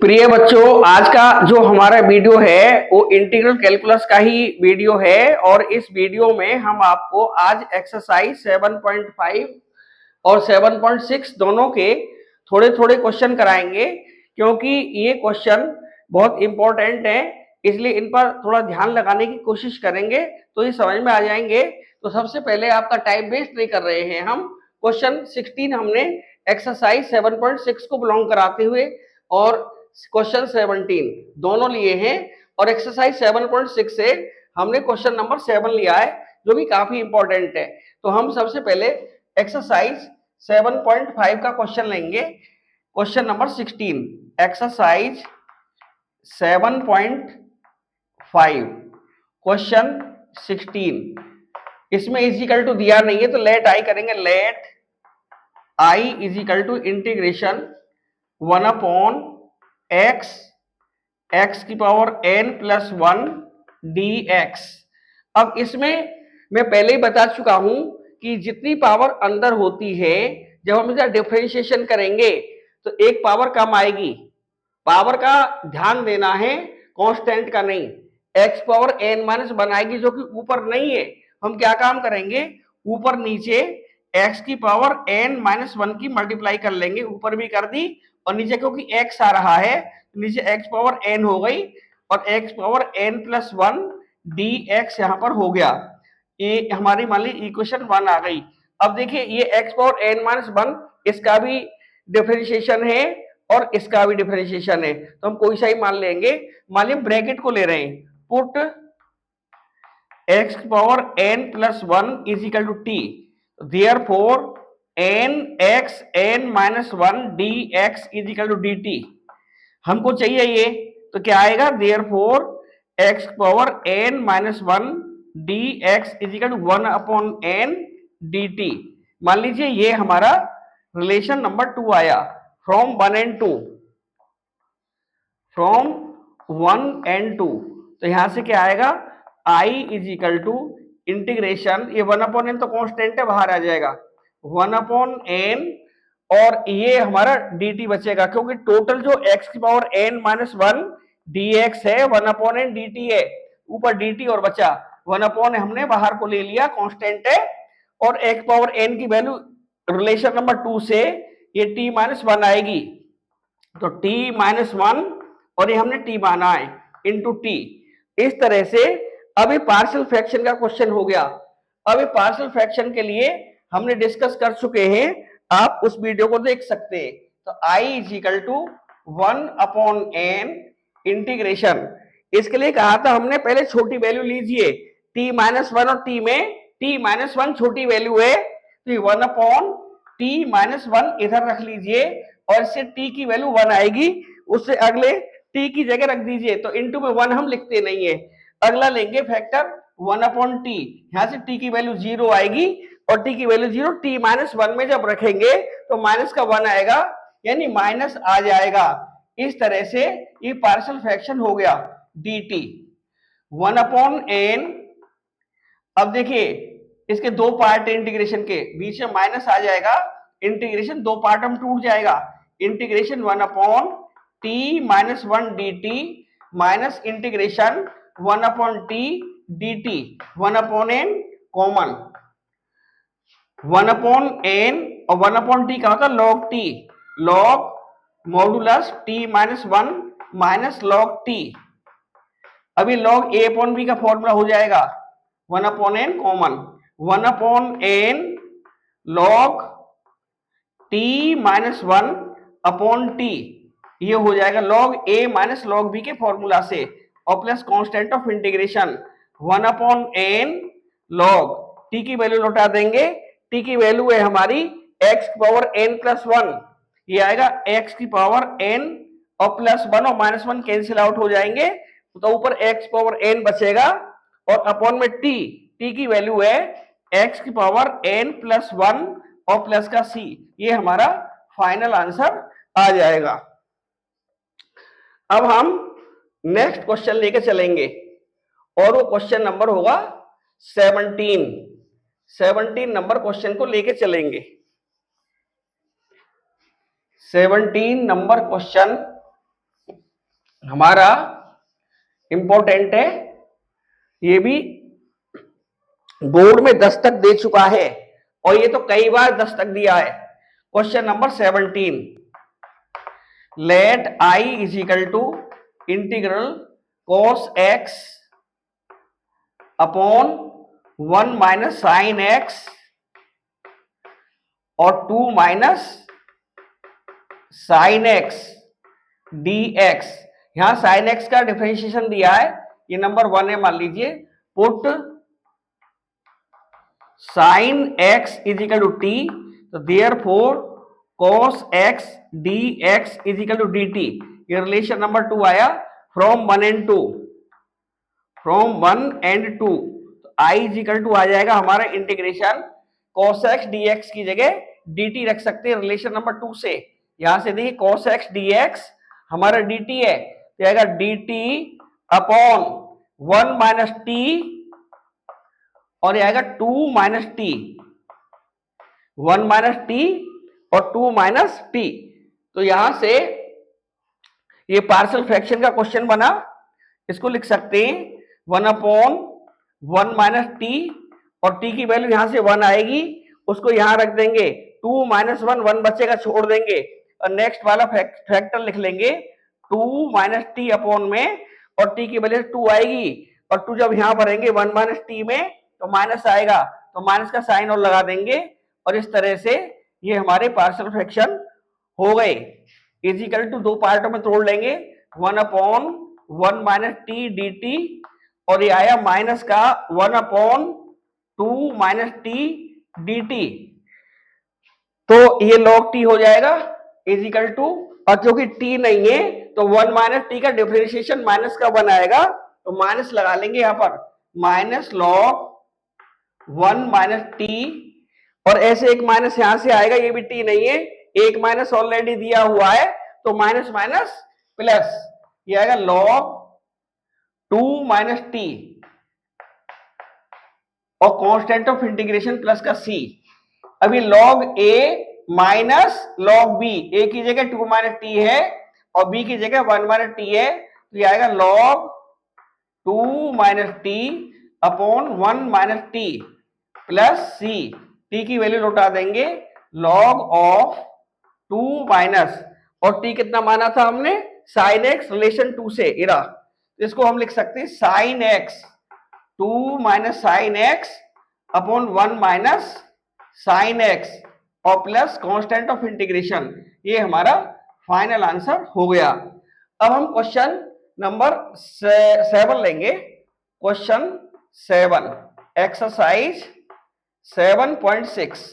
प्रिय बच्चों, आज का जो हमारा वीडियो है वो इंटीग्रल कैलकुलस का ही वीडियो है और इस वीडियो में हम आपको आज एक्सरसाइज 7.5 और 7.6 दोनों के थोड़े थोड़े क्वेश्चन कराएंगे, क्योंकि ये क्वेश्चन बहुत इंपॉर्टेंट है, इसलिए इन पर थोड़ा ध्यान लगाने की कोशिश करेंगे तो ये समझ में आ जाएंगे। तो सबसे पहले आपका टाइम वेस्ट नहीं कर रहे हैं, हम क्वेश्चन 16 हमने एक्सरसाइज 7.6 को बिलोंग कराते हुए और क्वेश्चन 17 दोनों लिए हैं और एक्सरसाइज 7.6 से हमने क्वेश्चन नंबर 7 लिया है जो भी काफी इंपॉर्टेंट है। तो हम सबसे पहले एक्सरसाइज 7.5 का क्वेश्चन लेंगे। Question number 16, exercise 7.5 question 16। इसमें इजिकल टू दिया नहीं है तो लेट आई करेंगे। Let I is equal to integration 1 upon x x की पावर n प्लस 1 dx। अब इसमें मैं पहले ही बता चुका हूं कि जितनी पावर अंदर होती है जब हम इसका डिफरेंशिएशन करेंगे तो एक पावर कम आएगी। पावर का ध्यान देना है, कांस्टेंट का नहीं। x पावर n माइनस 1 आएगी जो कि ऊपर नहीं है। हम क्या काम करेंगे, ऊपर नीचे x की पावर n माइनस 1 की मल्टीप्लाई कर लेंगे। ऊपर भी कर दी और नीचे क्योंकि x आ रहा है नीचे x पावर n हो गई और x power n plus 1 dx यहां पर हो गया। ये हमारी मान ली इक्वेशन 1 आ गई। अब देखिए ये x पावर n माइनस 1 इसका भी डिफरेंशिएशन है और इसका भी डिफरेंशिएशन है, तो हम कोई सा ही मान लेंगे। मान लीजिए ब्रैकेट को ले रहे हैं, put x power n plus 1 is equal to t, therefore n x n minus 1 dx is equal to dt। हमको चाहिए ये, तो क्या आएगा, therefore x power n minus 1 dx is equal to 1 upon n dt। मान लीजिए ये हमारा रिलेशन नंबर 2 आया फ्रॉम 1 एंड 2, फ्रॉम 1 एंड 2। तो यहां से क्या आएगा, i is equal to integration, ये 1 अपॉन n तो कांस्टेंट है बाहर आ जाएगा, 1 अपॉन n और ये हमारा dt बचेगा क्योंकि टोटल जो x की पावर n माइनस 1 dx है 1 अपॉन n dt है, ऊपर dt और बचा 1 अपॉन हमने बाहर को ले लिया, कांस्टेंट है। और x पावर n की वैल्यू रिलेशन नंबर 2 से ये t माइनस 1 आएगी, तो t माइनस 1 और ये हमने t माना है इंटू t। इस तरह से अभी पार्शियल फ्रैक्शन का क्वेश्चन हो गया। अभी पार्शियल फ्रैक्शन के लिए हमने डिस्कस कर चुके हैं, आप उस वीडियो को देख सकते हैं। तो i is equal to 1 upon n integration, इसके लिए कहा था हमने पहले छोटी वैल्यू लीजिए, t माइनस 1 और t में t माइनस 1 छोटी वैल्यू है तो 1 अपॉन t माइनस 1 इधर रख लीजिए और इससे t की वैल्यू 1 आएगी, उससे अगले t की जगह रख दीजिए। तो इंटू में 1 हम लिखते नहीं है, अगला लेंगे फैक्टर 1 अपॉन टी, यहां से t की वैल्यू 0 आएगी और t की वैल्यू 0, t माइनस 1 में जब रखेंगे तो माइनस का 1 आएगा यानी माइनस आ जाएगा। इस तरह से ये पार्शियल फ्रैक्शन हो गया dt 1 अपॉन n। अब देखिए इसके दो पार्ट इंटीग्रेशन के, बीच में माइनस आ जाएगा, इंटीग्रेशन दो पार्ट में टूट जाएगा, integration 1 upon T minus 1 dt minus integration 1 upon T dt, 1 upon n common, 1 upon n और 1 अपॉन टी क्या होता है, log T, log modulus T minus 1 minus log T. अभी लॉग ए अपॉन बी का फॉर्मूला हो जाएगा 1 upon n common, 1 upon n log t minus 1 upon t, ये हो जाएगा log a minus log b के फॉर्मूला से और plus constant of integration 1 upon n log t की वैल्यू लौटा देंगे, t की वैल्यू है हमारी x की पावर n प्लस 1, ये आएगा x की पावर n और प्लस 1 और माइनस 1 कैंसिल आउट हो जाएंगे, तो ऊपर x पावर n बचेगा और अपॉन में t, t की वैल्यू है x की पावर n प्लस 1 और प्लस का c, ये हमारा फाइनल आंसर आ जाएगा। अब हम नेक्स्ट क्वेश्चन लेके चलेंगे और वो क्वेश्चन नंबर होगा 17 नंबर क्वेश्चन को लेके चलेंगे। 17 नंबर क्वेश्चन हमारा इंपॉर्टेंट है, ये भी बोर्ड में दस्तक दे चुका है और ये तो कई बार दस्तक दिया है। Question number 17, let I is equal to integral cos x upon 1 minus sine x और 2 माइनस साइन x dx। यहां साइन x का डिफरेंशिएशन दिया है, ये नंबर 1 है, मान लीजिए put sine x is equal to T, तो therefore cos x dx is equal to dt। ये रिलेशन नंबर 2 आया फ्रॉम 1 एंड 2, फ्रॉम 1 एंड 2। तो I इज इक्वल टू आ जाएगा हमारा इंटीग्रेशन cos x dx की जगह dt रख सकते हैं रिलेशन नंबर 2 से। यहां से देखिए cos x dx हमारा dt है, तो आएगा dt अपॉन 1 माइनस टी और ये आएगा 2 माइनस टी, 1 माइनस टी और 2 माइनस टी। तो यहां से ये पार्शियल फ्रैक्शन का क्वेश्चन बना, इसको लिख सकते हैं 1 अपॉन 1 माइनस टी और टी की वैल्यू यहां से 1 आएगी, उसको यहां रख देंगे, 2 माइनस 1, 1 बचेगा छोड़ देंगे और नेक्स्ट वाला फैक्टर लिख लेंगे 2 माइनस टी अपॉन में, और टी की वैल्यू 2 आएगी और 2 जब यहां भरेंगे 1 माइनस टी में तो माइनस आएगा, तो माइनस का साइन और लगा देंगे और इस तरह से ये हमारे पार्शियल फ्रैक्शन हो गए। इजिकल टू दो पार्टों में तोड़ लेंगे, 1 upon 1 minus T D T और ये आया माइनस का 1 upon 2 minus T D T, तो ये log t हो जाएगा इजिकल टू, और क्योंकि t नहीं है तो 1 माइनस टी का डिफरेंशिएशन माइनस का 1 आएगा, तो माइनस लगा लेंगे यहां पर, माइनस log 1 माइनस टी, और ऐसे एक माइनस यहां से आएगा, ये भी t नहीं है, एक माइनस ऑलरेडी दिया हुआ है तो माइनस माइनस प्लस, ये आएगा log 2 माइनस टी और कांस्टेंट ऑफ इंटीग्रेशन प्लस का c। अभी log a minus log b, a की जगह 2 माइनस टी है और b की जगह 1 माइनस टी है, तो ये आएगा log 2 minus T upon 1 minus T plus c, t की वैल्यू लौटा देंगे log ऑफ 2 माइनस, और t कितना माना था हमने, sin x रिलेशन 2 से, इरा, तो इसको हम लिख सकते हैं sin x 2 minus sin x upon 1 minus sin x और प्लस कांस्टेंट ऑफ इंटीग्रेशन। ये हमारा फाइनल आंसर हो गया। अब हम क्वेश्चन नंबर 7 लेंगे। क्वेश्चन 7 एक्सरसाइज 7.6,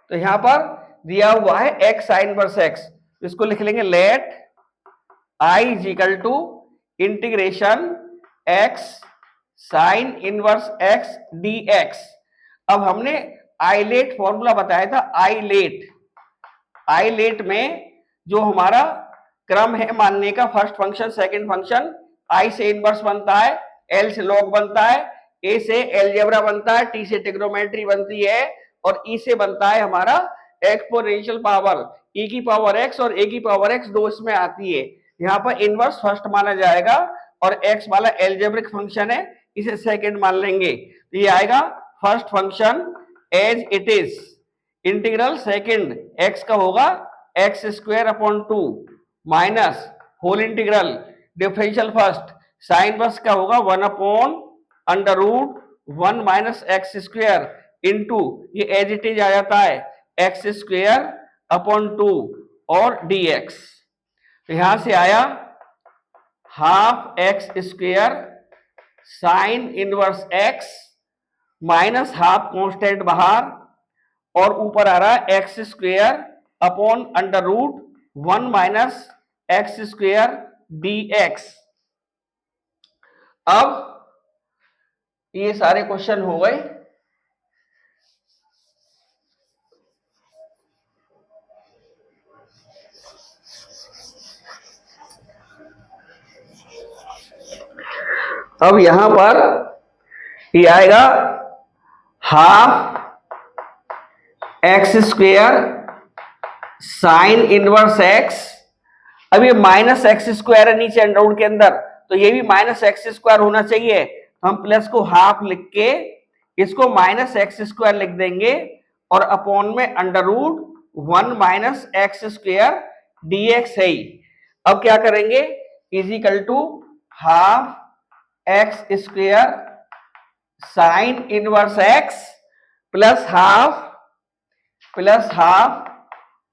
तो यहां पर दिया हुआ है x साइन इनवर्स x, इसको लिख लेंगे let I is equal to integration x sine inverse x dx। अब हमने आइलेट फॉर्मूला बताया था, आइलेट में जो हमारा क्रम है मानने का, first function second function, I से इनवर्स बनता है, L से लॉग बनता है, A से एलजेब्रा बनता है, T से ट्रिग्नोमेट्री बनती है और E से बनता है हमारा एक्सपोनेंशियल पावर, E की पावर x और A की पावर x दो इसमें आती है। यहाँ पर इनवर्स फर्स्ट माना जाएगा और x वाला एलजेब्रिक फंक्शन है, इसे सेकंड मान लेंगे, तो ये आएगा first function as it is, integral second x का होगा x square upon 2 minus whole integral differential first sine inverse का होगा 1 upon under root 1 minus x square into, ये एज इट इज आ जाता है एक्स स्क्वायर अपॉन 2 और dx। तो यहां से आया half x square sine inverse x minus half constant बाहर और ऊपर आ रहा है x square upon under root 1 minus x square dx। अब ये सारे क्वेश्चन हो गए। अब यहां पर ये आएगा half x square sine inverse x अब ये माइनस एक्स स्क्वायर है नीचे अंडर रूट के अंदर, तो ये भी माइनस एक्स स्क्वायर होना चाहिए, तो हम प्लस को हाफ लिख के इसको माइनस एक्स स्क्वायर लिख देंगे और अपॉन में under root 1 minus x square dx है ही। अब क्या करेंगे, is equal to half x square sine inverse x plus half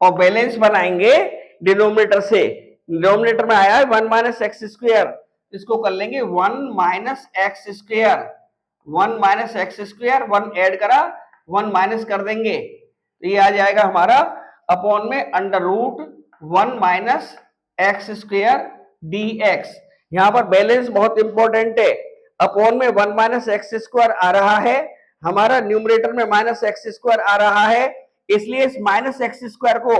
और बैलेंस बनाएंगे डिनोमिनेटर से। डिनोमिनेटर में आया है 1 माइनस एक्स स्क्वायर, इसको कर लेंगे 1 minus x square, 1 minus x square, 1 add करा 1 माइनस कर देंगे, तो ये आ जाएगा हमारा अपॉन में under root 1 minus x square dx। यहां पर बैलेंस बहुत इंपॉर्टेंट है, अपॉन में 1 माइनस एक्स स्क्वायर आ रहा है, हमारा न्यूमरेटर में माइनस एक्स स्क्वायर आ रहा है, इसलिए इस माइनस एक्स स्क्वायर को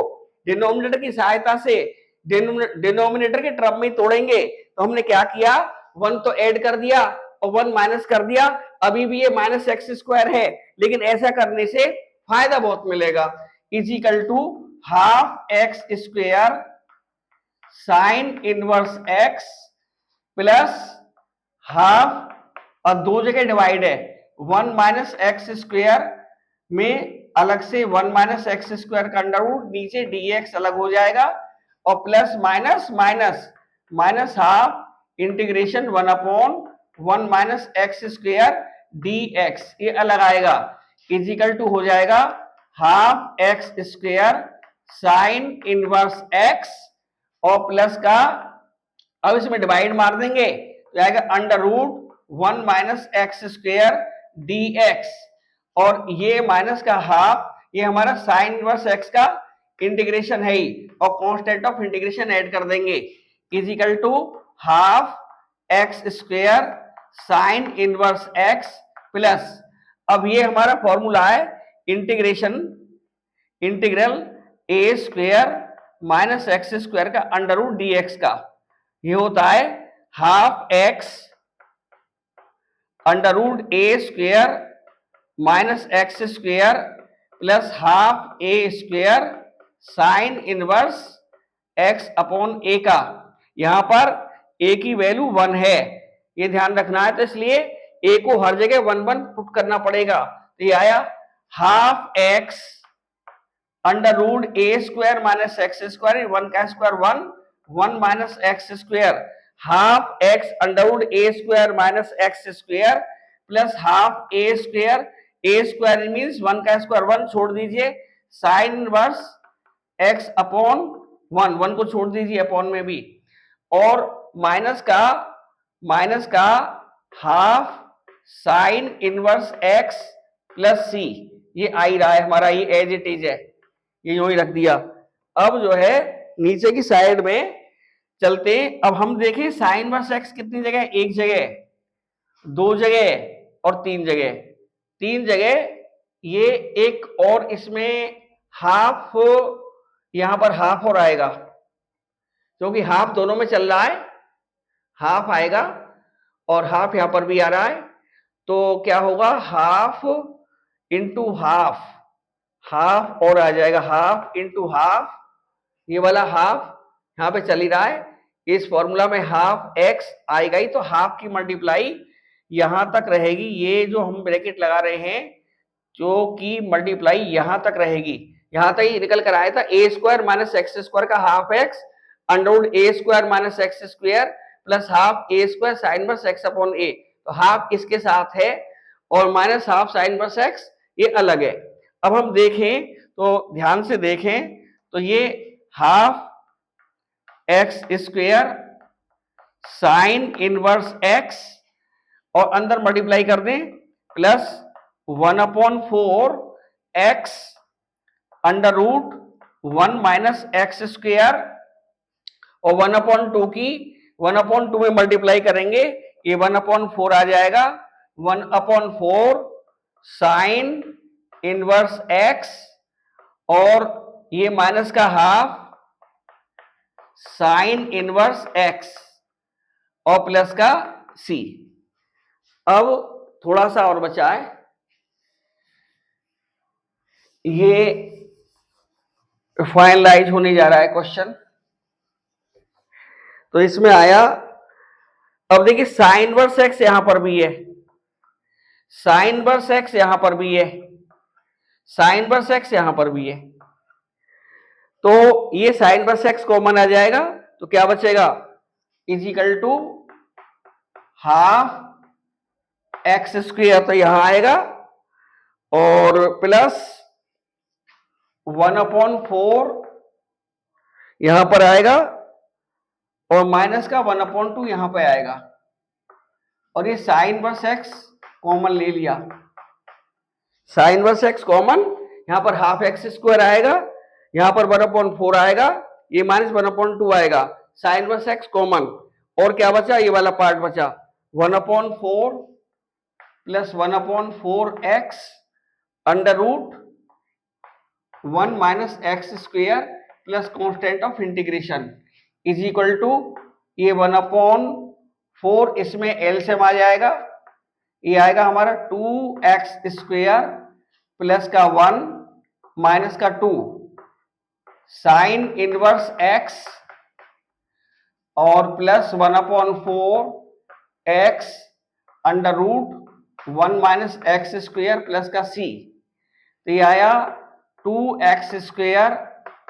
डिनोमिनेटर की सहायता से डिनोमिनेटर के टर्म में तोड़ेंगे। तो हमने क्या किया, 1 तो ऐड कर दिया और 1 माइनस कर दिया, अभी भी ये माइनस एक्स स्क्वायर है, लेकिन ऐसा करने से फायदा बहुत मिलेगा। Is equal to half x square sine inverse x plus half, और दो जगह डिवाइड है, 1 माइनस एक्स स्क्वायर में अलग से 1 माइनस एक्स स्क्वायर का अंडर रूट, नीचे dx अलग हो जाएगा, और plus minus minus minus half integration 1 upon 1 minus x square dx, ये अलग आएगा, इजिकल टू हो जाएगा half x square sine inverse x और प्लस का, अब इसमें डिवाइड मार देंगे तो आएगा under root 1 minus x square dx, और ये माइनस का हाफ, ये हमारा साइन इनवर्स एक्स का इंटीग्रेशन है ही, और कांस्टेंट ऑफ इंटीग्रेशन ऐड कर देंगे, is equal to half x square sine inverse x plus, अब ये हमारा फॉर्मूला है integral A square minus x square का अंडर रूट dx का, ये होता है half x under root A square minus x square plus half A square sine inverse x upon A का, यहां पर ए की वैल्यू 1 है, ये ध्यान रखना है, तो इसलिए ए को हर जगह 1 1 पुट करना पड़ेगा, तो ये आया half x under root A square minus x square, 1 का square 1, 1 minus x square, half x under root A square minus x square plus half A square means 1 का स्क्वायर 1 छोड़ दीजिए, साइन इनवर्स एक्स अपॉन 1, 1 को छोड़ दीजिए upon में भी, और माइनस का half sine inverse x plus C, ये आ ही रहा है हमारा, ये एज इट इज है, ये यूं ही रख दिया। अब जो है नीचे की साइड में चलते, अब हम देखें साइन इनवर्स एक्स कितनी जगह, एक जगह, दो जगह और तीन जगह, तीन जगह, ये एक और इसमें हाफ, यहां पर हाफ और आएगा, क्योंकि हाफ दोनों में चल रहा है, हाफ आएगा और हाफ यहां पर भी आ रहा है, तो क्या होगा हाफ इंटू हाफ, हाफ और आ जाएगा, हाफ इंटू हाफ, ये वाला हाफ यहां पे चल ही रहा है, इस फॉर्मूला में हाफ एक्स आएगा ही, तो हाफ की मल्टीप्लाई यहां तक रहेगी, ये जो हम ब्रैकेट लगा रहे हैं जो की मल्टीप्लाई यहां तक रहेगी, यहां तक ही निकल कर आया था A square minus x square का half x under root A square minus x square plus half A square sine inverse x upon A, तो हाफ इसके साथ है और minus half sine inverse x ये अलग है। अब हम देखें तो ध्यान से देखें तो ये half x square sine inverse x और अंदर मल्टीप्लाई कर दें plus 1 upon 4 x under root 1 minus x square और 1 अपॉन 2 की 1 अपॉन 2 में मल्टीप्लाई करेंगे, ये 1 अपॉन 4 आ जाएगा, 1 अपॉन 4 साइन इनवर्स एक्स और ये माइनस का हाफ साइन इनवर्स एक्स और प्लस का सी। अब थोड़ा सा और बचा है, ये फाइनलाइज होने जा रहा है क्वेश्चन, तो इसमें आया, अब देखिए साइन इनवर्स एक्स यहां पर भी है, साइन इनवर्स एक्स यहां पर भी है, साइन इनवर्स एक्स यहां पर भी है, तो ये साइन इनवर्स एक्स कॉमन आ जाएगा, तो क्या बचेगा, is equal to half x square, तो यहां आएगा, और प्लस 1/4 यहां पर आएगा, और माइनस का 1/2 यहां पे आएगा, और ये साइन इनवर्स एक्स कॉमन ले लिया, साइन इनवर्स एक्स कॉमन, यहां पर हाफ एक्स स्क्वायर आएगा, यहां पर 1/4 आएगा, ये माइनस 1/2 आएगा, साइन इनवर्स एक्स कॉमन, और क्या बचा, ये वाला पार्ट बचा, 1/4 plus 1/4 x under root 1 minus x square plus constant of integration is equal to, ये 1/4 इसमें एलसीएम आ जाएगा, ये आएगा हमारा 2x स्क्वायर प्लस का 1 माइनस का 2 साइन इनवर्स x और plus 1/4 x under root 1 minus x square plus का c, तो ये आया 2x स्क्वायर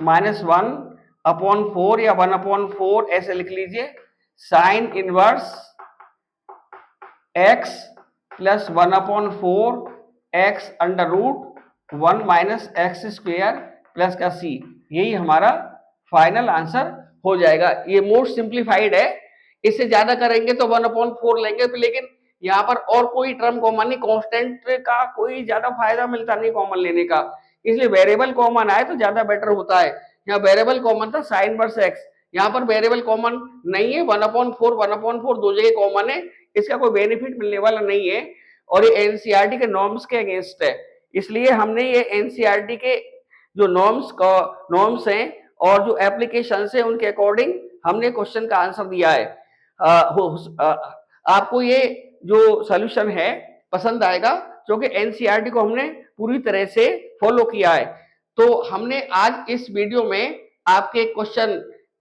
माइनस 1/4 या 1/4 ऐसे लिख लीजिए, sine inverse x plus 1/4 x under root 1 minus x square plus का c, यही हमारा फाइनल आंसर हो जाएगा। ये मोस्ट सिंप्लीफाइड है, इससे ज्यादा करेंगे तो 1/4 लेंगे, लेकिन यहाँ पर और कोई टर्म कॉमन नहीं, कांस्टेंट का कोई ज्यादा फायदा मिलता नहीं कॉमन लेने का, इसलिए वेरिएबल कॉमन आए तो ज्यादा बेटर होता है। यहाँ वेरिएबल कॉमन था साइन इनवर्स एक्स, यहाँ पर वेरिएबल कॉमन नहीं है, 1/4 दो जगह कॉमन है, इसका कोई बेनिफिट मिलने वाला नहीं है, और ये एनसीईआरटी के नॉर्म्स के अगेंस्ट है, इसलिए हमने ये एनसीईआरटी के जो नॉर्म्स हैं और जो एप्लीकेशन है उनके अकॉर्डिंग हमने क्वेश्चन का आंसर दिया है। आपको ये जो सॉल्यूशन है पसंद आएगा, क्योंकि एनसीईआरटी को हमने पूरी तरह से फॉलो किया है। तो हमने आज इस वीडियो में आपके क्वेश्चन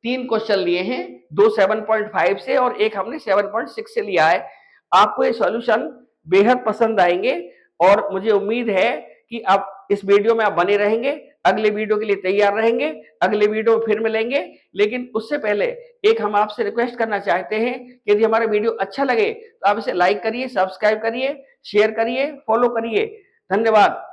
3 क्वेश्चन लिए हैं, 2 7.5 से और एक हमने 7.6 से लिया है। आपको ये सॉल्यूशन बेहद पसंद आएंगे, और मुझे उम्मीद है कि आप इस वीडियो में आप बने रहेंगे, अगले वीडियो के लिए तैयार रहेंगे, अगले वीडियो में फिर मिलेंगे। लेकिन उससे पहले एक हम आपसे रिक्वेस्ट करना चाहते हैं कि यदि हमारा वीडियो अच्छा लगे तो आप इसे लाइक करिए, सब्सक्राइब करिए, शेयर करिए, फॉलो करिए। धन्यवाद।